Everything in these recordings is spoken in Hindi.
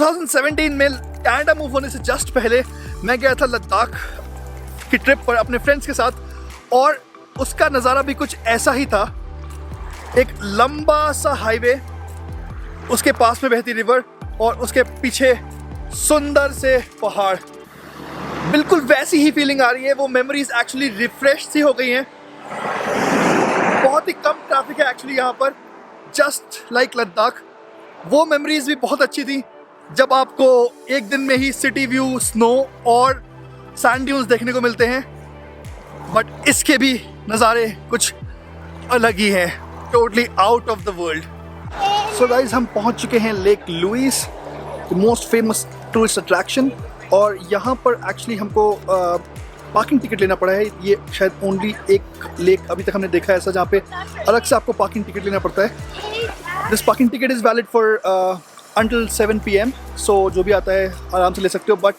2017 में कनाडा मूव होने से जस्ट पहले मैं गया था लद्दाख की ट्रिप पर अपने फ्रेंड्स के साथ, और उसका नज़ारा भी कुछ ऐसा ही था। एक लंबा सा हाईवे, उसके पास में बहती रिवर और उसके पीछे सुंदर से पहाड़। बिल्कुल वैसी ही फीलिंग आ रही है। वो मेमोरीज एक्चुअली रिफ्रेश सी हो गई हैं। बहुत ही कम ट्रैफिक है एक्चुअली यहाँ पर, जस्ट लाइक लद्दाख। वो मेमोरीज भी बहुत अच्छी थी जब आपको एक दिन में ही सिटी व्यू, स्नो और सैंड ड्यून्स देखने को मिलते हैं। बट इसके भी नज़ारे कुछ अलग ही हैं, totally out of the world. So guys, हम पहुंच चुके हैं lake Louise, the most famous tourist attraction. और यहाँ पर एक्चुअली हमको पार्किंग टिकट लेना पड़ा है। ये शायद ओनली एक लेक अभी तक हमने देखा है ऐसा जहाँ पे अलग से आपको पार्किंग टिकट लेना पड़ता है। This parking ticket is valid for until 7 PM, सो जो भी आता है आराम से ले सकते हो। बट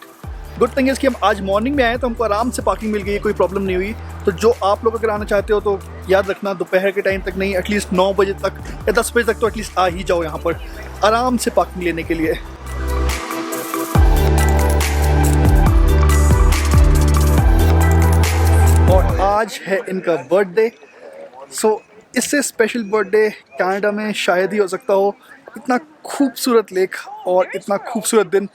गुड थिंग इज़ कि हम आज मॉर्निंग में आए तो हमको आराम से पार्किंग मिल गई, कोई प्रॉब्लम नहीं हुई। तो जो आप लोग अगर आना चाहते हो तो याद रखना, दोपहर के टाइम तक नहीं, एटलीस्ट 9 बजे तक या 10 बजे तक तो एटलीस्ट आ ही जाओ यहाँ पर आराम से पार्किंग लेने के लिए। और आज है इनका बर्थडे, सो इससे स्पेशल बर्थडे कनाडा में शायद ही हो सकता हो। इतना खूबसूरत लेक और इतना खूबसूरत दिन,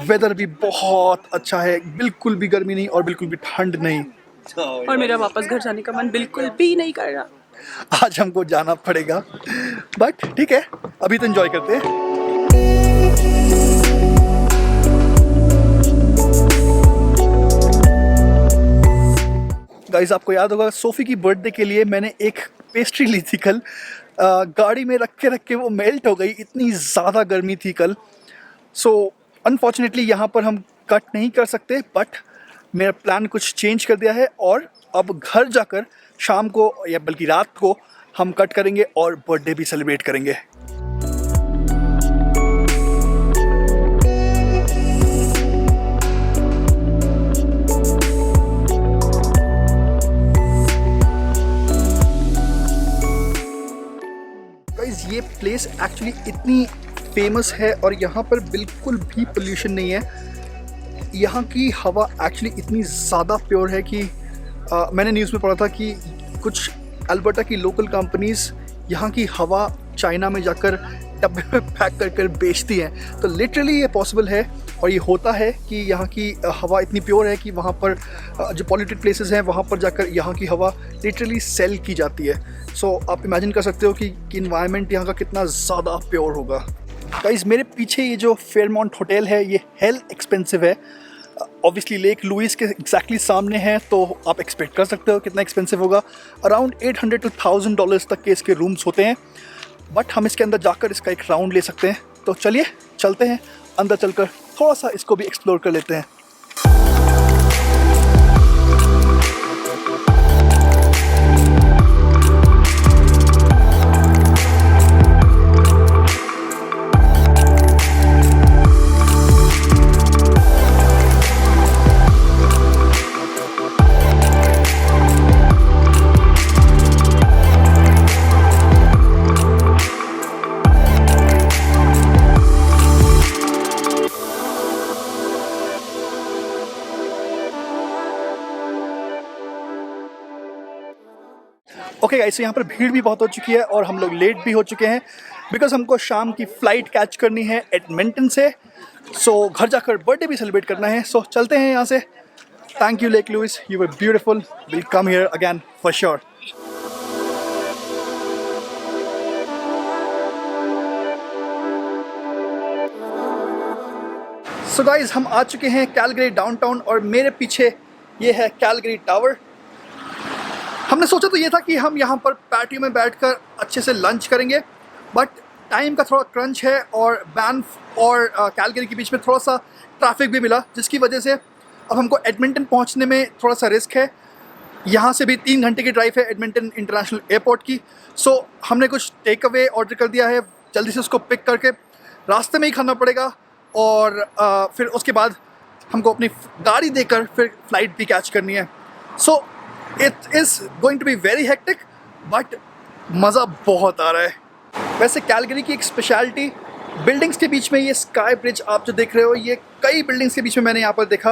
वेदर भी बहुत अच्छा है, बिल्कुल भी गर्मी नहीं और बिल्कुल भी ठंड नहीं। और मेरा वापस घर जाने का मन बिल्कुल भी नहीं कर रहा। आज हमको जाना पड़ेगा, बट ठीक है, अभी तो एंजॉय करते हैं। गाइस, आपको याद होगा सोफ़ी की बर्थडे के लिए मैंने एक पेस्ट्री ली थी कल। गाड़ी में रख के वो मेल्ट हो गई, इतनी ज़्यादा गर्मी थी कल। सो अनफॉर्चुनेटली यहाँ पर हम कट नहीं कर सकते, बट मेरा प्लान कुछ चेंज कर दिया है और अब घर जाकर शाम को या बल्कि रात को हम कट करेंगे और बर्थडे भी सेलिब्रेट करेंगे। ये प्लेस एक्चुअली इतनी फेमस है और यहाँ पर बिल्कुल भी पोल्यूशन नहीं है। यहाँ की हवा एक्चुअली इतनी ज़्यादा प्योर है कि मैंने न्यूज़ में पढ़ा था कि कुछ अल्बर्टा की लोकल कंपनीज़ यहाँ की हवा चाइना में जाकर डब्बे में पैक कर बेचती हैं। तो लिटरली ये पॉसिबल है और ये होता है कि यहाँ की हवा इतनी प्योर है कि वहाँ पर जो पॉल्यूटेड प्लेसेस हैं वहाँ पर जाकर यहाँ की हवा लिटरली सेल की जाती है। सो आप इमेजिन कर सकते हो कि इन्वायरमेंट यहाँ का कितना ज़्यादा प्योर होगा। गाइस, मेरे पीछे ये जो फेयरमाउंट होटल है ये हेल एक्सपेंसिव है। ऑब्वियसली लेक लुइस के एग्जैक्टली सामने है, तो आप एक्सपेक्ट कर सकते हो कितना एक्सपेंसिव होगा। अराउंड $800 to $1000 तक के इसके रूम्स होते हैं, बट हम इसके अंदर जाकर इसका एक राउंड ले सकते हैं। तो चलिए चलते हैं, अंदर चलकर थोड़ा सा इसको भी एक्सप्लोर कर लेते हैं। ओके गाइस, यहाँ पर भीड़ भी बहुत हो चुकी है और हम लोग लेट भी हो चुके हैं बिकॉज हमको शाम की फ़्लाइट कैच करनी है एडमिंटन से। सो घर जाकर बर्थडे भी सेलिब्रेट करना है। सो चलते हैं यहाँ से। Thank you lake Louise, you were beautiful, will come here again for sure. So guys, हम आ चुके हैं कैलगरी डाउनटाउन और मेरे पीछे ये है कैलगरी टावर। हमने सोचा तो ये था कि हम यहाँ पर पैटियो में बैठकर अच्छे से लंच करेंगे, बट टाइम का थोड़ा क्रंच है और बैंफ और कैलगरी के बीच में थोड़ा सा ट्रैफिक भी मिला, जिसकी वजह से अब हमको एडमिंटन पहुँचने में थोड़ा सा रिस्क है। यहाँ से भी 3 घंटे की ड्राइव है एडमिंटन इंटरनेशनल एयरपोर्ट की। सो हमने कुछ टेक अवे ऑर्डर कर दिया है, जल्दी से उसको पिक करके रास्ते में ही खाना पड़ेगा और फिर उसके बाद हमको अपनी गाड़ी देकर फिर फ़्लाइट भी कैच करनी है। So it is going to be very hectic, but मज़ा बहुत आ रहा है। वैसे कैलगरी की एक स्पेशलिटी बिल्डिंग्स के बीच में ये स्काई ब्रिज आप जो देख रहे हो, ये कई बिल्डिंग्स के बीच में मैंने यहाँ पर देखा।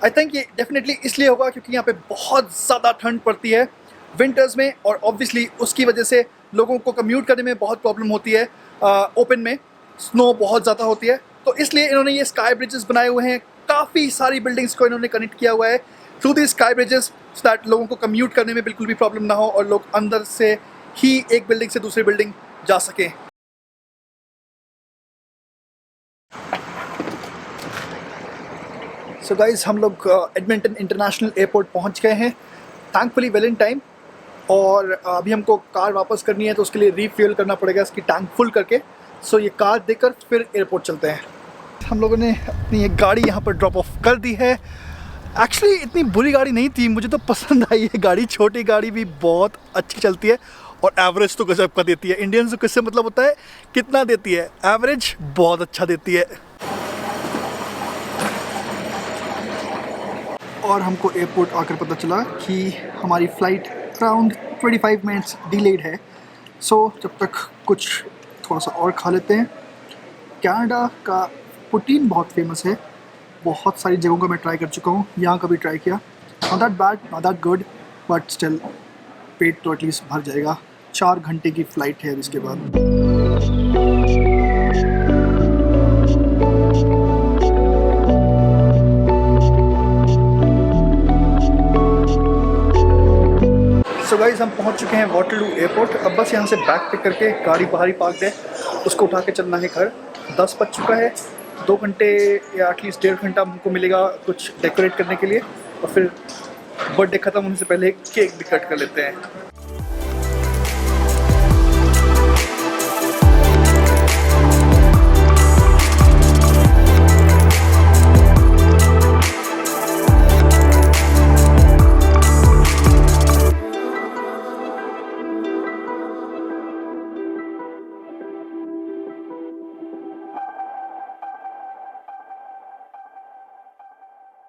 आई थिंक ये डेफिनेटली इसलिए होगा क्योंकि यहाँ पे बहुत ज़्यादा ठंड पड़ती है विंटर्स में, और ऑब्वियसली उसकी वजह से लोगों को कम्यूट करने में बहुत प्रॉब्लम होती है। ओपन में स्नो बहुत ज़्यादा होती है, तो इसलिए इन्होंने ये स्काई ब्रिजेस बनाए हुए हैं। काफ़ी सारी बिल्डिंग्स को इन्होंने कनेक्ट किया हुआ है through the sky bridges, so that लोगों को कम्यूट करने में बिल्कुल भी प्रॉब्लम ना हो और लोग अंदर से ही एक बिल्डिंग से दूसरी बिल्डिंग जा सकें। सो गाइज, हम लोग एडमिंटन इंटरनेशनल एयरपोर्ट पहुंच गए हैं, थैंकफुली वेल इन टाइम। और अभी हमको कार वापस करनी है, तो उसके लिए रीफ्यूल करना पड़ेगा इसकी टैंक फुल करके। सो ये कार देकर फिर एयरपोर्ट चलते हैं। हम लोगों ने अपनी एक गाड़ी यहाँ पर ड्रॉप ऑफ कर दी है। एक्चुअली इतनी बुरी गाड़ी नहीं थी, मुझे तो पसंद आई है गाड़ी। छोटी गाड़ी भी बहुत अच्छी चलती है और एवरेज तो गजब का देती है। इंडियंस को किससे मतलब होता है कितना देती है, एवरेज बहुत अच्छा देती है। और हमको एयरपोर्ट आकर पता चला कि हमारी फ़्लाइट अराउंड 25 मिनट्स डिलेड है। सो जब तक कुछ थोड़ा सा और खा लेते हैं। कनाडा का पोटीन बहुत फेमस है, बहुत सारी जगहों का मैं ट्राई कर चुका हूँ, यहाँ का भी ट्राई किया। Not that bad, not that good, but still पेट तो एटलीस्ट भर जाएगा। 4 घंटे की फ़्लाइट है अब इसके बाद। सो गाइस, हम पहुंच चुके हैं वाटरलू एयरपोर्ट। अब बस यहाँ से बैग पिक करके गाड़ी बाहर ही पार्क है, उसको उठा के चलना है घर। 10 बज चुका है, 2 घंटे या एटलीस्ट 1.5 घंटा हमको मिलेगा कुछ डेकोरेट करने के लिए, और फिर बर्थडे ख़त्म होने से पहले केक भी कट कर लेते हैं।